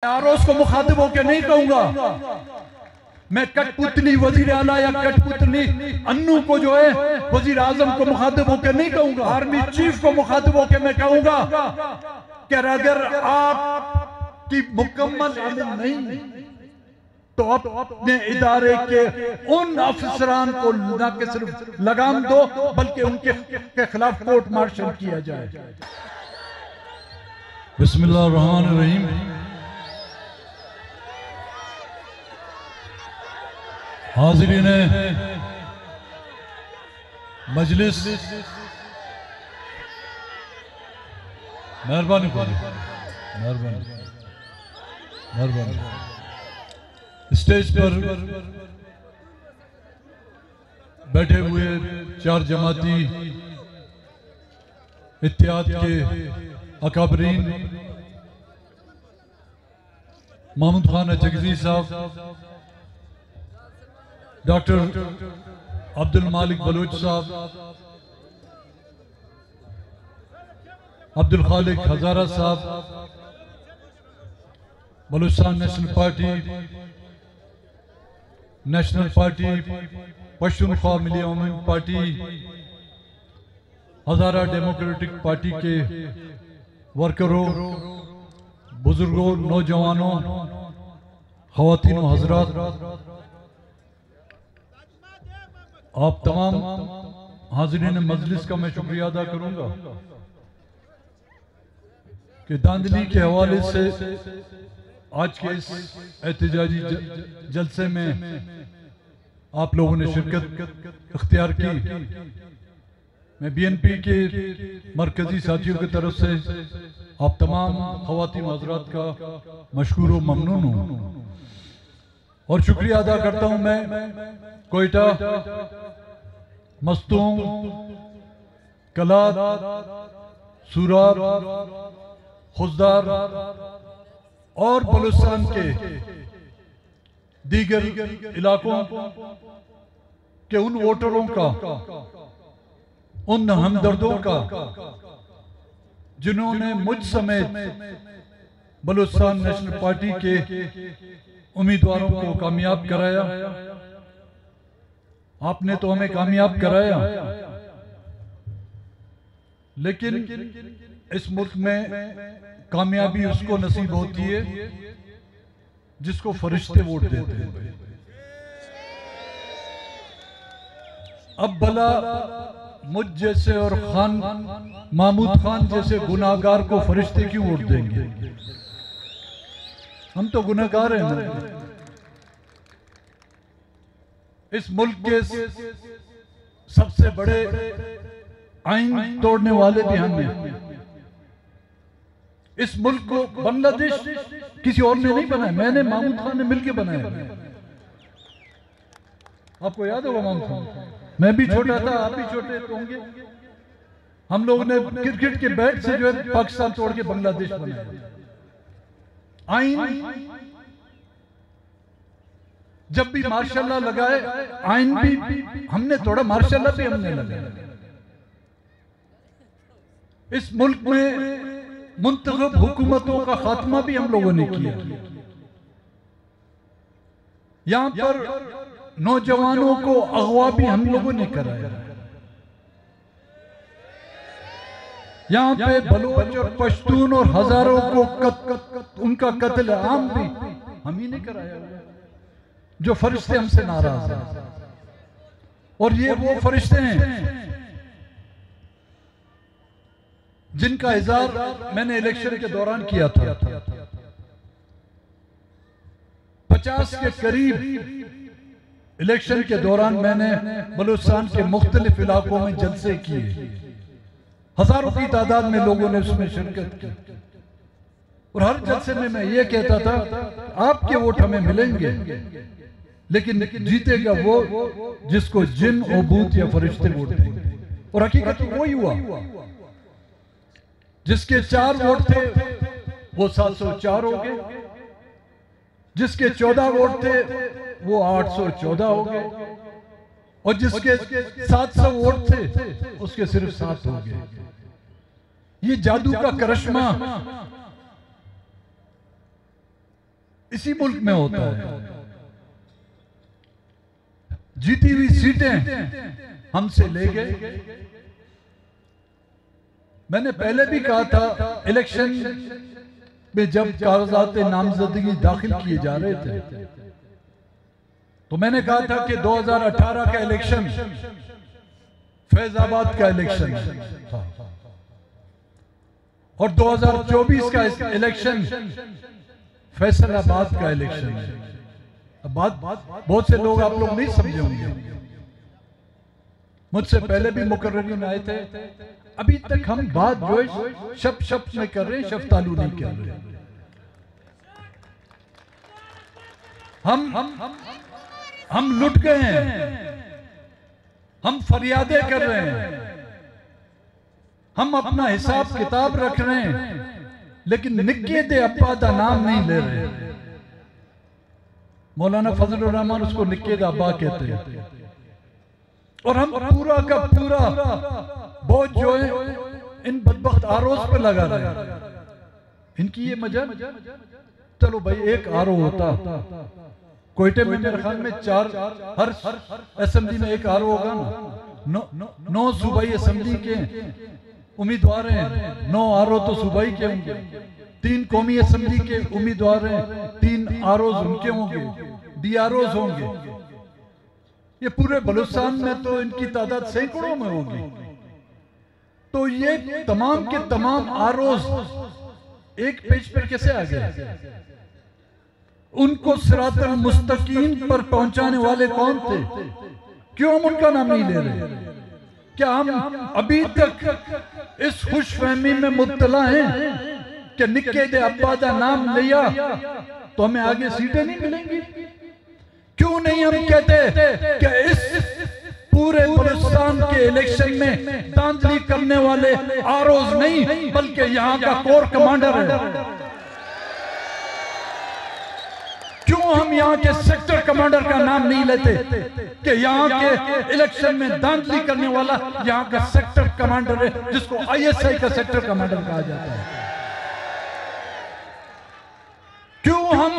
आरोस को मुखातिब होकर नहीं कहूंगा, मैं कठपुतली वजीर आला या कठपुतली अन्नू को जो है वजीर आजम को मुखातिब होकर नहीं कहूंगा। आर्मी चीफ को मुखातिब होकर मैं कहूंगा कि अगर आपकी मुकम्मल इल्म नहीं तो आप अपने इदारे के उन अफसरान को न कि सिर्फ लगाम दो बल्कि उनके खिलाफ कोर्ट मार्शल किया जाए। बिस्मिल्लाहिर्रहमानिर्रहीम। हाज़रीन मजलिस, मेहरबानी स्टेज पर बैठे हुए चार जमाती इत्तेहाद के अकाबरीन, महमूद खान जगजी साहब, डॉक्टर अब्दुल मालिक बलोच साहब, अब्दुल खालिक हजारा साहब, बलूचिस्तान नेशनल पार्टी पश्तूनख्वा मिली अवामी पार्टी, हजारा डेमोक्रेटिक पार्टी के वर्करों, बुजुर्गों, नौजवानों, ख़वातीन व हज़रात, आप तमाम हाज़रीन मजलिस का मैं शुक्रिया अदा करूंगा कि धांधली के हवाले से आज के इस एहतजाजी जलसे में आप लोगों ने शिरकत इख्तियार की। मैं बीएनपी के मरकजी साथियों की तरफ से आप तमाम ख़वातीन हज़रात का मशकूर व ममनून हूँ और शुक्रिया अदा करता हूँ। मैं कोयटा, मस्तूम, कलात, सूरार, खुजदार और बलूचिस्तान के दीगर इलाकों के उन वोटरों का, उन हमदर्दों का जिन्होंने मुझ समेत बलूचिस्तान नेशनल पार्टी के उम्मीदवारों को कामयाब कराया। आपने तो हमें कामयाब कराया, लेकिन इस मुल्क में कामयाबी उसको नसीब होती है जिसको फरिश्ते वोट देते हैं। अब भला मुझ जैसे और खान महमूद खान जैसे गुनाहगार को फरिश्ते क्यों वोट देंगे? हम तो गुनाहगार हैं ना। इस मुल्क के सबसे बड़े आईन तोड़ने वाले भी हम हैं। इस मुल्क को बांग्लादेश किसी और ने नहीं बनाया, मैंने महमूद खान ने मिलकर बनाया। आपको याद होगा महमूद खान, मैं भी छोटा था, आप भी छोटे होंगे। हम लोगों ने क्रिकेट के बैट से जो है पाकिस्तान तोड़ के बांग्लादेश बनाया। आईन जब भी मार्शल लगाए, आईन भी हमने तोड़ा, मार्शल भी हमने लगाया। इस मुल्क में मुंतखब हुकूमतों का खात्मा भी हम लोगों ने किया। यहां पर नौजवानों को अगवा भी हम लोगों ने कराया। यहां पे बलोच और पश्तून और हजारों को उनका कत्ल आम भी हम ही ने कराया, जो फरिश्ते हमसे नाराज हैं। और ये वो फरिश्ते हैं जिनका इज़हार मैंने इलेक्शन के दौरान किया था। 50 के करीब इलेक्शन के दौरान मैंने बलूचिस्तान के मुख्तलिफ इलाकों में जलसे किए। हजारों की तादाद में लोगों ने उसमें शिरकत की और हर जलसे में मैं ये कहता था आपके वोट हमें मिलेंगे, लेकिन जीतेगा वो जिसको जिन और भूत या फरिश्ते वोट देंगे। और हकीकत तो वही हुआ। जिसके 4 वोट थे वो 704 हो गए, जिसके 14 वोट थे वो 814 हो गए, और जिसके 700 वोट थे उसके सिर्फ 7 हो गए। ये जादू का करिश्मा इसी मुल्क में होता है। जीती हुई सीटें हमसे ले गए। मैंने पहले भी कहा था, इलेक्शन में जब कागजात नामजदगी दाखिल किए जा रहे थे तो मैंने कहा था कि 2018 का इलेक्शन फैजाबाद का इलेक्शन था और 2024 का इलेक्शन फैसलाबाद का इलेक्शन है। अब बात बहुत से लोग आप लोग नहीं समझे होंगे, मुझसे पहले भी मुकर्ररीन आए थे। अभी तक हम बात जो है शब्द में कर रहे हैं, शफ्तालू नहीं कर रहे। हम लुट गए हैं, हम फरियादें कर रहे हैं, हम अपना हिसाब किताब रख रहे हैं, लेकिन निक्के दे अब्बा का नाम नहीं ले रहे। मौलाना फजलुर रहमान उसको निक्के दा अब्बा कहते हैं। और हम पूरा का पूरा बोझ जो है इन बदबख्त आरोज पे लगा रहे हैं। इनकी ये मजल, चलो भाई एक आरो होता, कोयटे में मेरे ख्याल में 4 हर असेंबली में एक आरो होगा ना। 9 सूबाई असेंबली के उम्मीदवार हैं, 9 आरो तो सूबाई के होंगे, 3 कौमी असेंबली के उम्मीदवार हैं, 3 आरोज उनके होंगे, डीआरओज होंगे। ये पूरे बलूचिस्तान में तो इनकी तादाद सैकड़ों में होगी। तो ये तमाम के तमाम आरोज एक पेज पर कैसे आ गए? उनको सिरातुल मुस्तकीम पर पहुंचाने वाले कौन थे? क्यों हम उनका नाम नहीं ले रहे? क्या हम अभी तक इस खुशफहमी में मुब्तला हैं कि निक्के दे अब्बा का नाम लिया तो हमें आगे सीटें नहीं मिलेंगी? क्यों नहीं हम कहते कि इस पूरे बलूचिस्तान के इलेक्शन में धांधली करने वाले आरोज नहीं बल्कि यहाँ का कोर कमांडर है? क्यों हम यहाँ के सेक्टर कमांडर का नाम नहीं लेते कि यहाँ के इलेक्शन में धांधली करने वाला यहाँ का सेक्टर कमांडर है, जिसको आईएसआई का सेक्टर कमांडर कहा जाता है? क्यों हम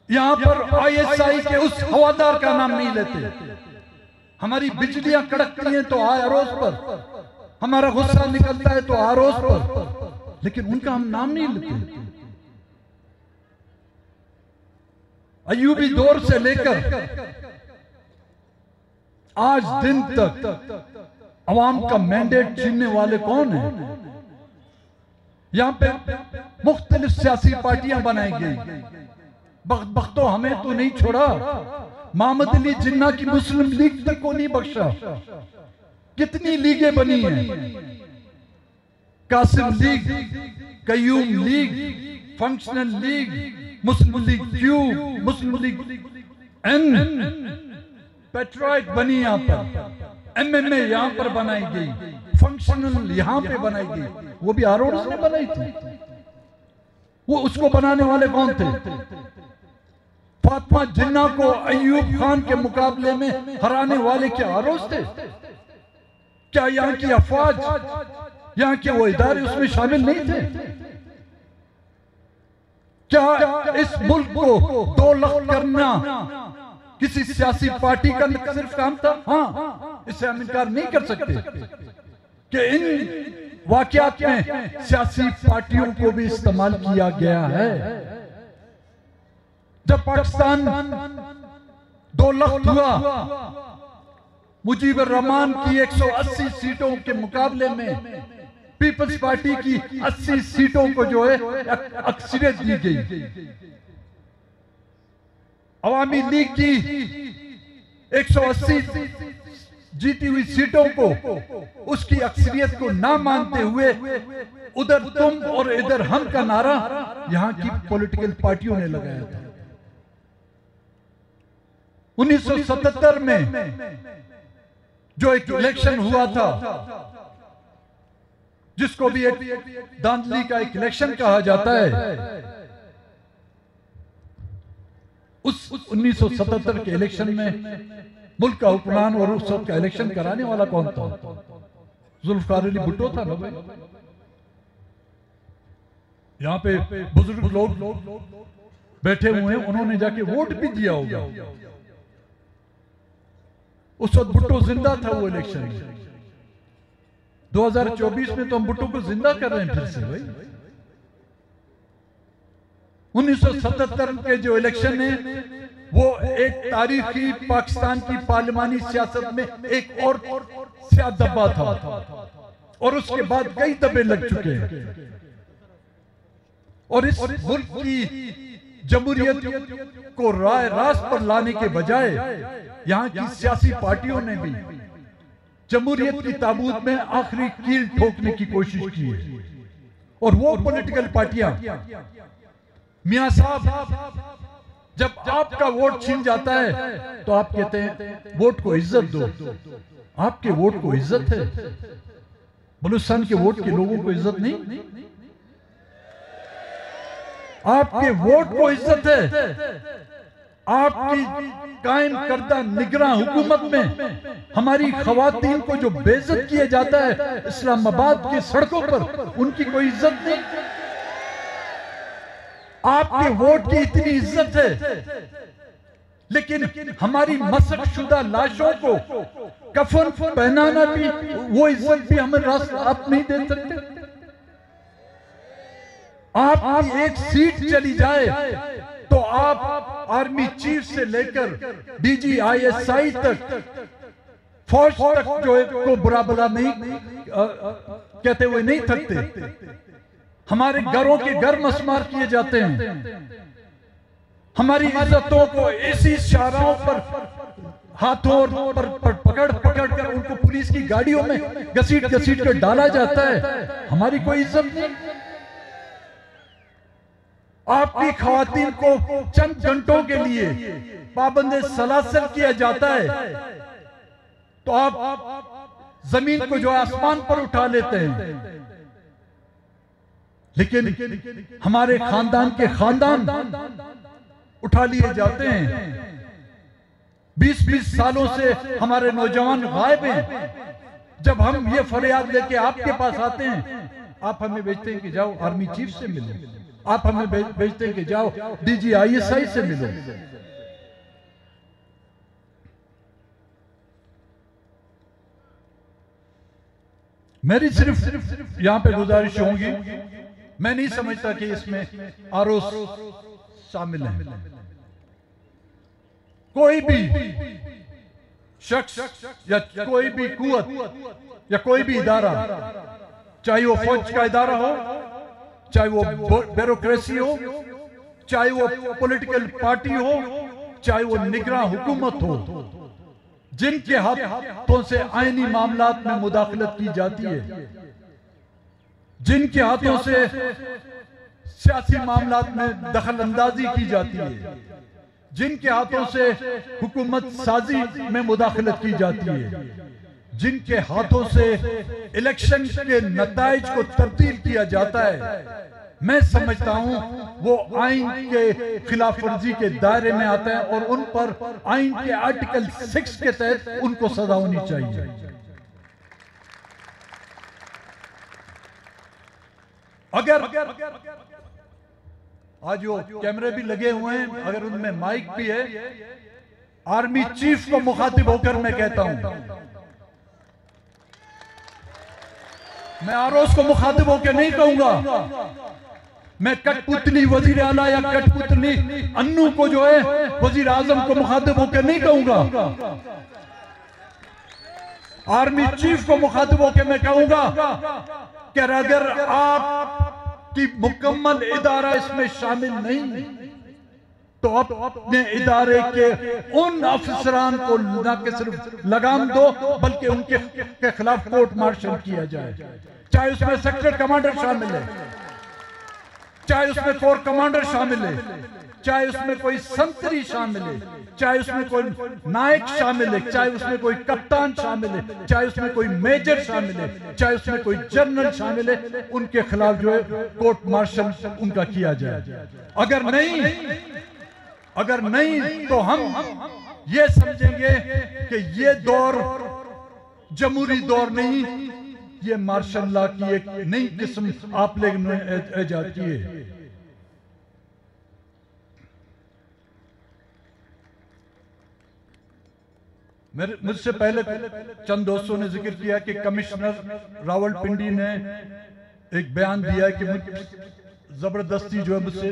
यहाँ पर आईएसआई के उस हवादार का नाम नहीं लेते? हमारी बिजलियां कड़कती हैं तो आरोज पर, हमारा गुस्सा निकलता है तो आरोज पर, लेकिन उनका हम नाम नहीं लेते। अय्यूबी दौर से लेकर आज दिन तक अवाम का मैंडेट छीनने वाले कौन है? यहां पे मुख्तलिफ सियासी पार्टियां बनाई गई। बख्तो हमें तो नहीं छोड़ा, मोहम्मद अली जिन्ना की मुस्लिम लीग तक को नहीं बख्शा। कितनी लीगें बनी हैं? कासिम लीग, कयूम लीग, फंक्शनल लीग, मुस्लिम लीग क्यू, मुस्लिम लीग एन, पेट्रोइट बनी यहाँ पर, एमएमए यहाँ पर बनाई गई, फंक्शनल यहाँ पे बनाई गई। वो भी आरोज ने बनाई थी। वो उसको बनाने वाले कौन थे? फातिमा जिन्ना को अय्यूब खान के मुकाबले में हराने वाले क्या आरोज थे? क्या यहाँ की अफवाज, यहाँ के वो इदारे उसमें शामिल नहीं थे? क्या इस मुल्क को 2 लाख करना किसी सियासी पार्टी का सिर्फ काम था? हाँ, इससे हम इनकार नहीं कर सकते कि इन वाकयात में सियासी पार्टियों को भी इस्तेमाल किया गया है। जब पाकिस्तान 2 लाख हुआ, मुजीबुर रहमान की 180 सीटों के मुकाबले में पीपल्स पार्टी की 80 सीटों को जो है अक्सरियत दी गई। अवामी लीग की 180 जीती हुई सीटों को, उसकी अक्सरियत को ना मानते हुए उधर तुम और इधर हम का नारा यहां की पॉलिटिकल पार्टियों ने लगाया था। 1977 में जो एक इलेक्शन हुआ था, जिसको भी एक धांधली का एक इलेक्शन कहा जाता है, उस 1977 के इलेक्शन में मुल्क का हुक्मरान और उस वक्त का इलेक्शन कराने वाला कौन था? जुल्फकार अली भुट्टो था ना भाई। यहाँ पे बुजुर्ग लोग बैठे हुए हैं, उन्होंने जाके वोट भी दिया होगा। उस वक्त भुट्टो जिंदा था वो इलेक्शन में। 2024 में तो हम भुट्टो को जिंदा कर रहे हैं फिर से भाई। 1977 के जो इलेक्शन है वो एक तारीखी पाकिस्तान की पार्लिमानी सियासत में एक और स्याह दब्बा था, और उसके बाद कई दबे लग चुके हैं। और इस मुल्क की जमहूरियत को राय रास्त पर लाने के बजाय यहाँ की सियासी पार्टियों ने भी जमहूरियत की ताबूत में आखिरी कील ठोकने की कोशिश की है। और वो पॉलिटिकल पार्टियां, मियां साहब, जब आपका वोट छीन जाता है तो आप कहते हैं वोट को इज्जत दो। आपके वोट को इज्जत है, बलूचिस्तान के वोट के लोगों को इज्जत नहीं। आपके वोट को इज्जत है। आपकी कायम करदा निगरान हुकूमत में हमारी खवातीन को जो बेइज्जत किया जाता है इस्लामाबाद की सड़कों पर, उनकी कोई इज्जत नहीं। आपके वोट की इतनी इज्जत है, लेकिन हमारी मसक शुदा लाशों को कफन पहनाना भी, वो इज्जत भी हमें आप नहीं दे सकते। आपकी एक सीट चली जाए तो आप आर्मी चीफ से लेकर DGISI तक, फौज तक जो है को बुरा भला नहीं कहते हुए नहीं थकते। हमारे घरों के घर मस्मार किए जाते हैं। हमारी इज्जतों को ऐसी शाहराहों पर हाथों पर पकड़ कर उनको पुलिस की गाड़ियों में घसीट कर डाला जाता है। हमारी कोई इज्जत नहीं। आपकी खवातीन को चंद घंटों के लिए पाबंदे सलासल किया जाता है तो आप जमीन को जो आसमान पर उठा लेते हैं। लेकिन हमारे खानदान के खानदान उठा लिए जाते हैं। 20-20 सालों से हमारे नौजवान गायब हैं। जब हम ये फरियाद लेके आपके पास आते हैं, आप हमें भेजते हैं कि जाओ आर्मी चीफ से मिलो। आप हमें भेजते हैं कि जाओ DGISI से मिलो। मेरी सिर्फ यहां पे गुजारिश होगी, मैं नहीं समझता कि इसमें आरोस शामिल है। कोई भी शख्स या कोई भी कुव्वत या कोई भी इदारा, चाहे वो फौज का इदारा हो, चाहे वो ब्यूरोक्रेसी हो, चाहे वो पॉलिटिकल पार्टी हो, चाहे वो निगरान हुकूमत हो, जिनके हाथों से आईनी मामलात में मुदाखलत की जाती है, जिनके हाथों से सियासी मामलात में दखल अंदाजी की जाती है, जिनके हाथों से हुकूमत साजी में मुदाखलत की जाती है, जिनके हाथों से इलेक्शन के नताइज को तब्दील किया जाता है, मैं समझता हूं वो आइन के खिलाफ वर्जी के दायरे में आता है और उन पर आइन के आर्टिकल 6 के तहत उनको सजा होनी चाहिए। अगर आज वो कैमरे भी लगे हुए हैं, अगर उनमें माइक भी है, आर्मी चीफ को मुखातिब होकर मैं कहता हूं, मैं आरोस को मुखातिब होकर नहीं कहूंगा, मैं कठपुतली वजीर आला या कठपुतली अन्नू को जो है वजीर आजम को मुखातिब होकर नहीं कहूंगा। आर्मी चीफ को मुखातिब होकर मैं कहूंगा कि अगर आपकी मुकम्मल इदारा इसमें शामिल नहीं तो आप अपने इदारे के उन अफसरान को न कि सिर्फ लगाम दो बल्कि उनके खिलाफ कोर्ट मार्शल किया जाए, चाहे उसमें सेक्टर कमांडर शामिल है, चाहे उसमें कोर कमांडर शामिल है, चाहे उसमें कोई संतरी शामिल है, चाहे उसमें कोई नायक शामिल है, चाहे उसमें कोई कप्तान शामिल है, चाहे उसमें कोई मेजर शामिल है, चाहे उसमें कोई जनरल शामिल है, उनके खिलाफ जो है कोर्ट मार्शल उनका किया जाए। अगर नहीं तो हम ये समझेंगे कि ये दौर जमहूरी दौर नहीं, ये मार्शल लॉ की एक नई किस्म आप लोगों ने ऐजाद की है। मुझसे पहले चंद दोस्तों ने जिक्र किया कि कमिश्नर रावलपिंडी ने एक बयान दिया कि जबरदस्ती जो है मुझसे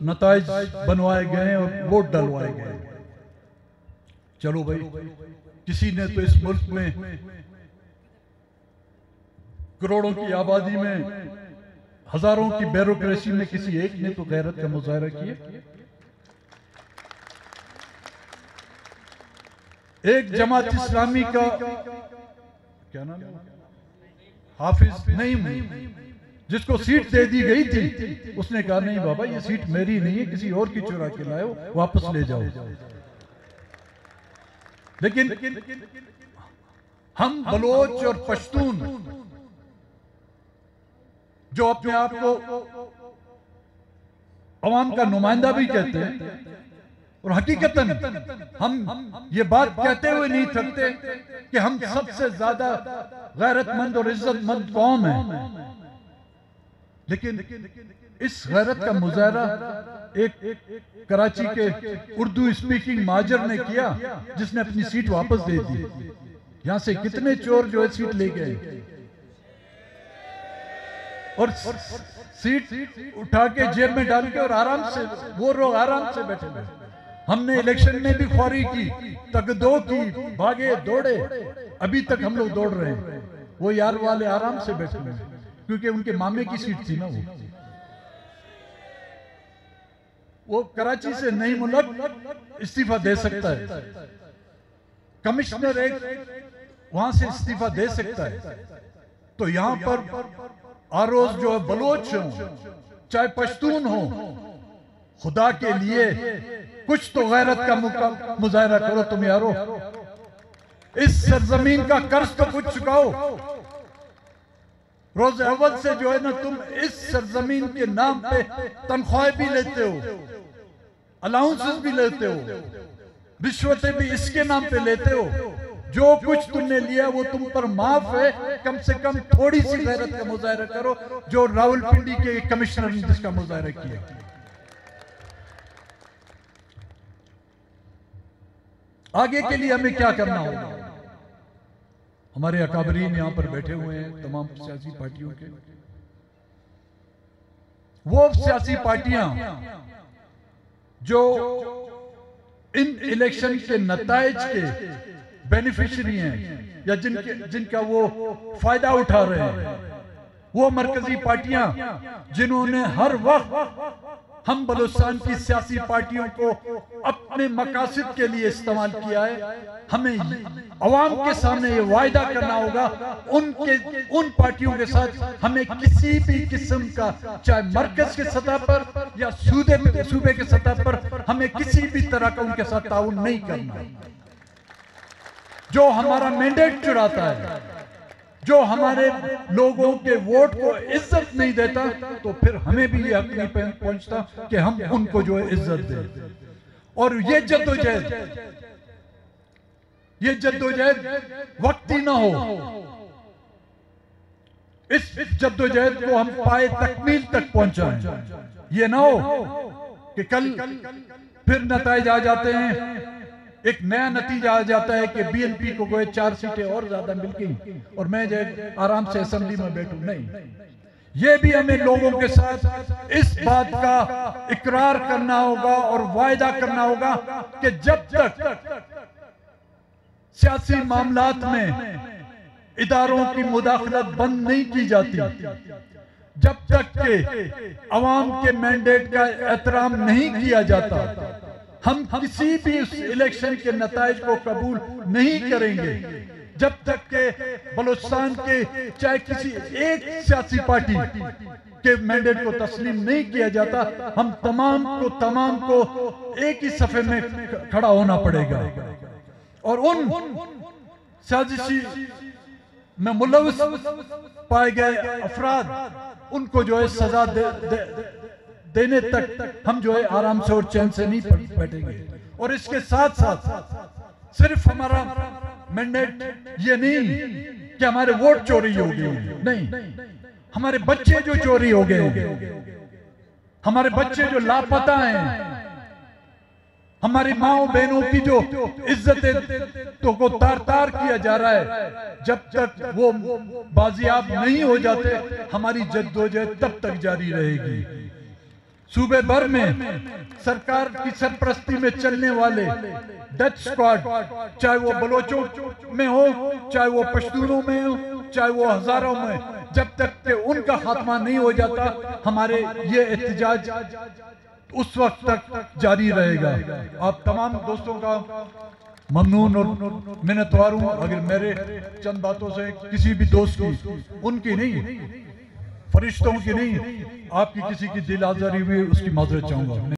नताइज बनवाए गए और वोट डलवाए गए। चलो भाई, किसी ने तो इस मुल्क में करोड़ों की आबादी में हजारों की ब्यूरोक्रेसी में किसी एक ने तो गैरत का मुजाहरा किया। एक जमात इस्लामी का क्या नाम है, हाफिज नईम, जिसको सीट दे दी गई थी, उसने कहा नहीं बाबा ये सीट मेरी नहीं है, किसी और की चुरा के लाओ, वापस ले जाओ। लेकिन हम बलोच और पश्तून जो अपने आप को अवाम का नुमाइंदा भी कहते हैं और हकीकतन हम ये बात कहते हुए नहीं थकते कि हम सबसे ज्यादा गैरतमंद और इज्जतमंद कौम है, लेकिन इस गैरत का मुजाहरा एक कराची के उर्दू स्पीकिंग महाजर ने किया, जिसने अपनी सीट वापस दे दी। यहां से कितने चोर जो है सीट ले गए और सीट उठा के जेब में डाल के और आराम से वो लोग आराम से बैठे हुए। हमने इलेक्शन में भी ख्वारी की, तगदो की, भागे दौड़े, अभी तक हम लोग दौड़ रहे हैं। वो यार वाले आराम से बैठे हुए क्योंकि उनके मामे की सीट थी ना। वो कराची से नहीं मुल्क इस्तीफा दे सकता है, कमिश्नर एक वहां से इस्तीफा दे सकता है। तो यहां पर आरोज जो है बलोच हो चाहे पश्तून हो, खुदा के लिए कुछ तो गैरत का मुजाहरा करो तुम यारो। इस सरजमीन का कर्ज तो कुछ चुकाओ। रोज अव्वल से जो है ना तुम इस सरजमीन के नाम पे तनख्वाहें भी लेते हो, अलाउंसेस भी लेते हो, रिश्वतें भी इसके नाम पे लेते हो। जो कुछ तुमने लिया वो तुम पर माफ है, कम से कम थोड़ी सी गैरत का मुजाहरा करो जो रावलपिंडी के कमिश्नर ने जिसका मुजाहरा किया। आगे के लिए हमें क्या करना होगा? हमारे अकाबरीन यहां पर बैठे हुए हैं तमाम सियासी पार्टियों के। वो सियासी पार्टियां जो इन इलेक्शन के नताइज के बेनिफिशियरी हैं या जिनका वो फायदा उठा रहे हैं, वो मरकजी पार्टियां जिन्होंने हर वक्त हम बलूचिस्तान की सियासी पार्टियों को अपने मकासद के लिए इस्तेमाल किया है। हमें अवाम के सामने ये वायदा करना होगा उन पार्टियों के साथ हमें किसी भी किस्म का, चाहे मरकज के सतह पर या सूबे के सतह पर, हमें किसी भी तरह का उनके साथ ताउन नहीं करना। जो हमारा मैंडेट चुराता है, जो हमारे लोगों के वोट को इज्जत नहीं देता, तो फिर हमें भी ये हक नहीं पहुंचता कि हम उनको जो है इज्जत दें। और ये जद्दोजहद वक्ती ना हो। इस जद्दोजहद को हम पाए तकमील तक पहुंचाएं। ये ना हो कि कल फिर नताइज आ जाते हैं, एक नया नतीजा आ जाता है कि बीएनपी को कोई 4 सीटें और ज्यादा मिल गई और मैं जो आराम से असेंबली में बैठूं। नहीं, ये भी हमें लोगों के साथ इस बात का इकरार करना होगा और वायदा करना होगा कि जब तक सियासी मामलात में इदारों की मुदाखलत बंद नहीं की जाती, जब तक के अवाम के मैंडेट का एहतराम नहीं किया जाता, हम किसी भी उस इलेक्शन के नताइज को कबूल नहीं करेंगे। जब तक के बलूचिस्तान के चाहे किसी एक सियासी पार्टी के मैंडेट को तस्लीम नहीं किया जाता, हम तमाम को एक ही सफे में खड़ा होना पड़ेगा और उन साजिशी में मुलविस पाए गए अफराद उनको जो है सजा देने तक हम जो है आराम से और चैन से नहीं बैठेंगे। और इसके साथ साथ सिर्फ हमारा मैंडेट ये नहीं कि हमारे वोट चोरी हो गए, नहीं, हमारे बच्चे जो चोरी हो गए, हमारे बच्चे जो लापता हैं, हमारी माओ बहनों की जो इज्जत तो को तार तार किया जा रहा है, जब तक वो बाजियाब नहीं हो जाते हमारी जद्दोजहद तब तक जारी रहेगी। सूबे भर में सरकार की सरपरस्ती में चलने वाले डेथ स्क्वाड, चाहे वो बलोचों में हो, चाहे वो पश्तूनों में हो, चाहे वो हजारों में, जब तक कि उनका खात्मा नहीं हो जाता हमारे ये एहतजाज उस वक्त तक जारी रहेगा। आप तमाम दोस्तों का ममनून और मिन्नतवार हूं। अगर मेरे चंद बातों से किसी भी दोस्त की, उनकी नहीं, फरिश्तों की नहीं, आपकी किसी की दिल आजारी हुई उसकी माजरत चाहूंगा।